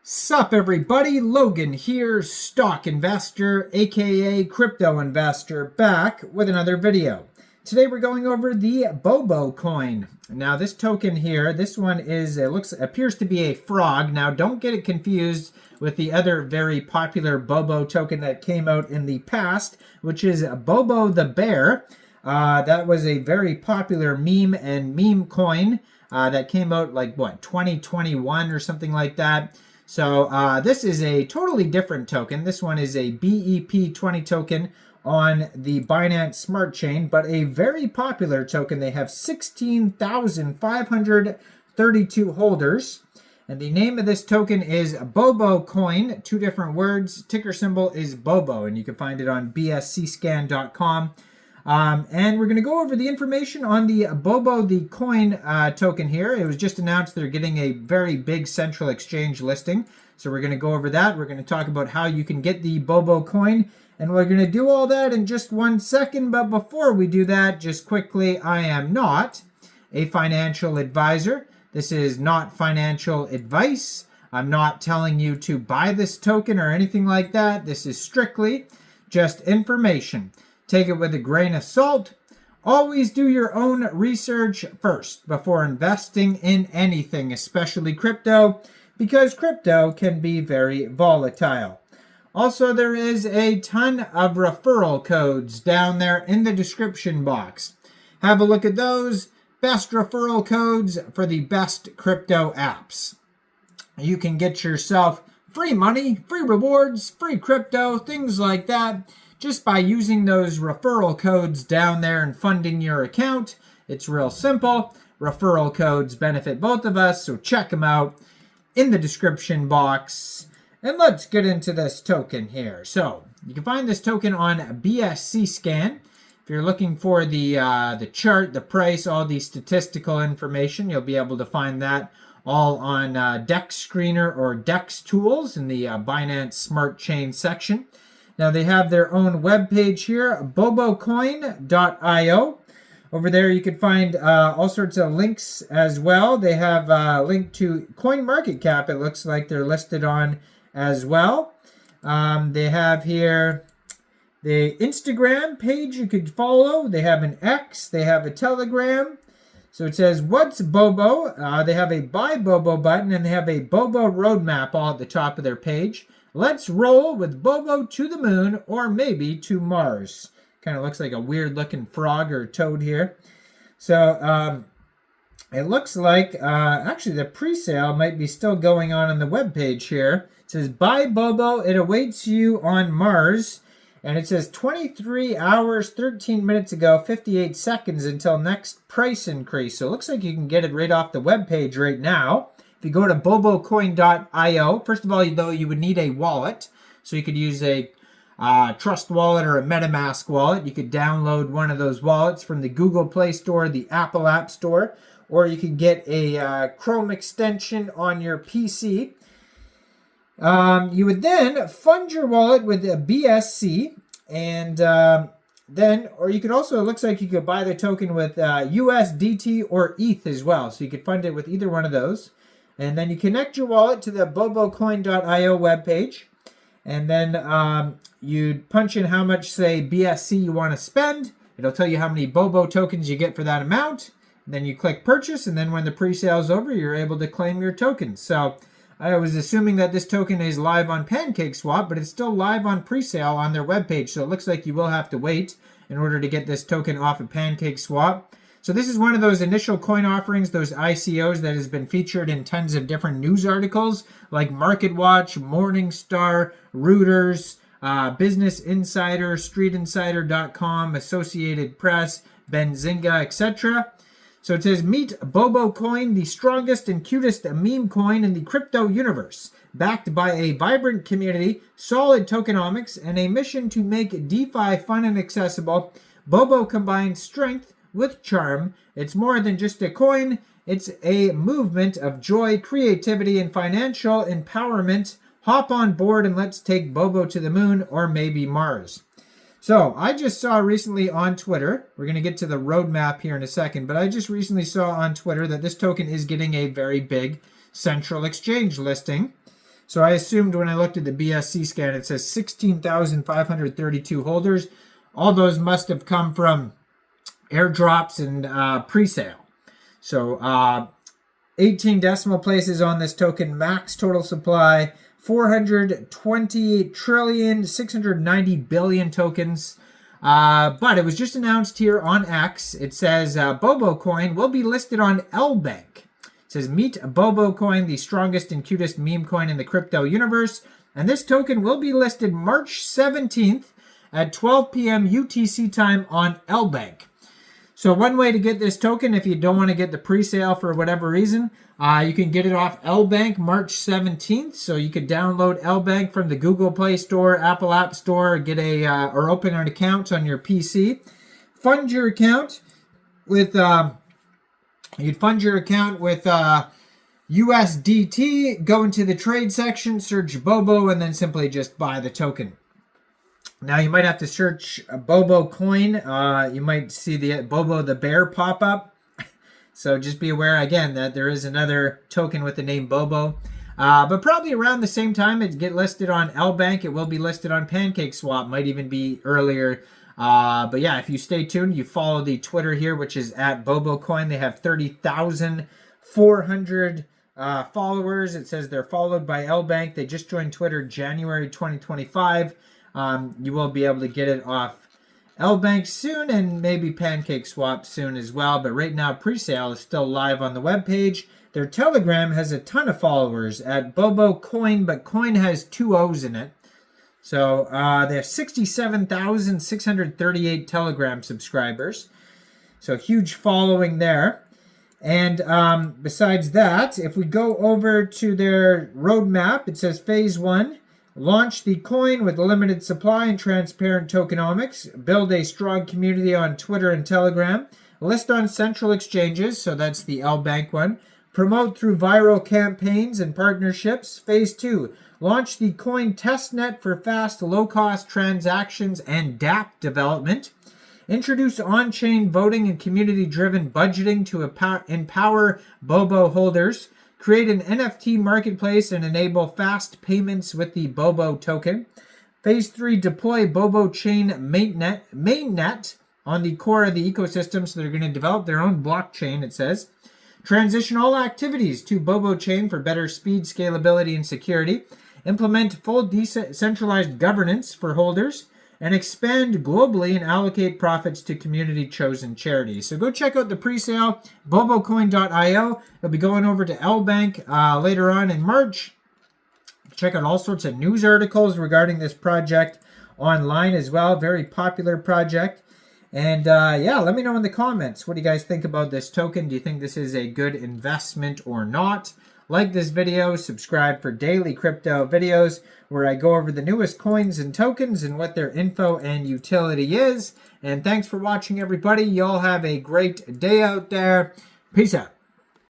Sup everybody, Logan here, stock investor, aka crypto investor, back with another video. Today we're going over the Bobocoin. Now this token here, this one appears to be a frog. Now don't get it confused with the other very popular Bobo token that came out in the past, which is Bobo the Bear. That was a very popular meme coin that came out like 2021 or something like that. So this is a totally different token. This one is a BEP20 token on the Binance Smart Chain, but a very popular token. They have 16,532 holders. And the name of this token is Bobocoin, two different words. Ticker symbol is Bobo, and you can find it on bscscan.com. And we're going to go over the information on the Bobo the coin token here. It was just announced they're getting a very big central exchange listing. So we're going to go over that. We're going to talk about how you can get the Bobo coin. And we're going to do all that in just 1 second. But before we do that, just quickly, I am not a financial advisor. This is not financial advice. I'm not telling you to buy this token or anything like that. This is strictly just information. Take it with a grain of salt. Always do your own research first before investing in anything, especially crypto, because crypto can be very volatile. Also, there is a ton of referral codes down there in the description box. Have a look at those. Best referral codes for the best crypto apps. You can get yourself free money, free rewards, free crypto, things like that, just by using those referral codes down there and funding your account. It's real simple. Referral codes benefit both of us, so check them out in the description box. And let's get into this token here. So you can find this token on BSC Scan. If you're looking for the chart, the price, all the statistical information, you'll be able to find that all on DEX Screener or DEX Tools in the Binance Smart Chain section. Now they have their own webpage here, bobocoin.io. Over there you can find all sorts of links as well. They have a link to CoinMarketCap. It looks like they're listed on as well. They have here the Instagram page you could follow. They have an X. They have a Telegram. So it says, what's Bobo? They have a Buy Bobo button, and they have a Bobo roadmap all at the top of their page. Let's roll with Bobo to the moon, or maybe to Mars. Kind of looks like a weird looking frog or toad here. So it looks like actually the pre-sale might be still going on the webpage here. It says, buy Bobo, it awaits you on Mars. And it says 23 hours, 13 minutes ago, 58 seconds until next price increase. So it looks like you can get it right off the webpage right now. If you go to bobocoin.io, first of all, though, you would need a wallet. So you could use a Trust wallet or a MetaMask wallet. You could download one of those wallets from the Google Play Store, the Apple App Store, or you could get a Chrome extension on your PC. You would then fund your wallet with a BSC, and or you could also, it looks like you could buy the token with USDT or ETH as well. So you could fund it with either one of those. And then you connect your wallet to the bobocoin.io webpage. And then you'd punch in how much, say, BSC you want to spend. It'll tell you how many Bobo tokens you get for that amount. And then you click purchase. And then when the pre-sale is over, you're able to claim your tokens. So I was assuming that this token is live on Pancakeswap, but it's still live on pre-sale on their webpage. So it looks like you will have to wait in order to get this token off of Pancakeswap. So this is one of those initial coin offerings, those ICOs that has been featured in tons of different news articles like MarketWatch, Morningstar, Reuters, Business Insider, StreetInsider.com, Associated Press, Benzinga, etc. So it says, meet Bobocoin, the strongest and cutest meme coin in the crypto universe. Backed by a vibrant community, solid tokenomics, and a mission to make DeFi fun and accessible, Bobo combines strength with charm. It's more than just a coin. It's a movement of joy, creativity, and financial empowerment. Hop on board and let's take Bobo to the moon or maybe Mars. So I just saw recently on Twitter, we're going to get to the roadmap here in a second, but I just recently saw on Twitter that this token is getting a very big central exchange listing. So I assumed when I looked at the BSC scan, it says 16,532 holders. All those must have come from airdrops and pre-sale. So 18 decimal places on this token, max total supply, 428 trillion, 690 billion tokens. But it was just announced here on X. It says Bobocoin will be listed on Lbank. It says meet Bobocoin, the strongest and cutest meme coin in the crypto universe. And this token will be listed March 17th at 12 p.m. UTC time on Lbank. So one way to get this token, if you don't want to get the pre-sale for whatever reason, you can get it off Lbank March 17th. So you could download Lbank from the Google Play Store, Apple App Store, get or open an account on your PC. Fund your account with USDT. Go into the trade section, search Bobo, and then simply just buy the token. Now you might have to search Bobocoin. You might see the Bobo the bear pop up. So just be aware again that there is another token with the name Bobo. But probably around the same time it get listed on Lbank. It will be listed on Pancakeswap. Might even be earlier. But yeah, if you stay tuned, you follow the Twitter here, which is at Bobocoin. They have 30,400 followers. It says they're followed by Lbank. They just joined Twitter January 2025. You will be able to get it off Lbank soon and maybe Pancakeswap soon as well. But right now, pre-sale is still live on the webpage. Their Telegram has a ton of followers at Bobocoin, but coin has 2 O's in it. So they have 67,638 Telegram subscribers. So huge following there. And besides that, if we go over to their roadmap, it says Phase 1. Launch the coin with limited supply and transparent tokenomics. Build a strong community on Twitter and Telegram. List on central exchanges, so that's the Lbank one. Promote through viral campaigns and partnerships. Phase 2. Launch the coin testnet for fast, low-cost transactions and dApp development. Introduce on-chain voting and community-driven budgeting to empower Bobo holders. Create an NFT marketplace and enable fast payments with the Bobo token. Phase 3, deploy Bobo chain mainnet on the core of the ecosystem. So they're going to develop their own blockchain, it says. Transition all activities to Bobo chain for better speed, scalability, and security. Implement full decentralized governance for holders. And expand globally and allocate profits to community-chosen charities. So go check out the pre-sale, bobocoin.io. It'll be going over to Lbank later on in March. Check out all sorts of news articles regarding this project online as well. Very popular project. And yeah, let me know in the comments. What do you guys think about this token? Do you think this is a good investment or not? Like this video, subscribe for daily crypto videos where I go over the newest coins and tokens and what their info and utility is. And thanks for watching, everybody. Y'all have a great day out there. Peace out.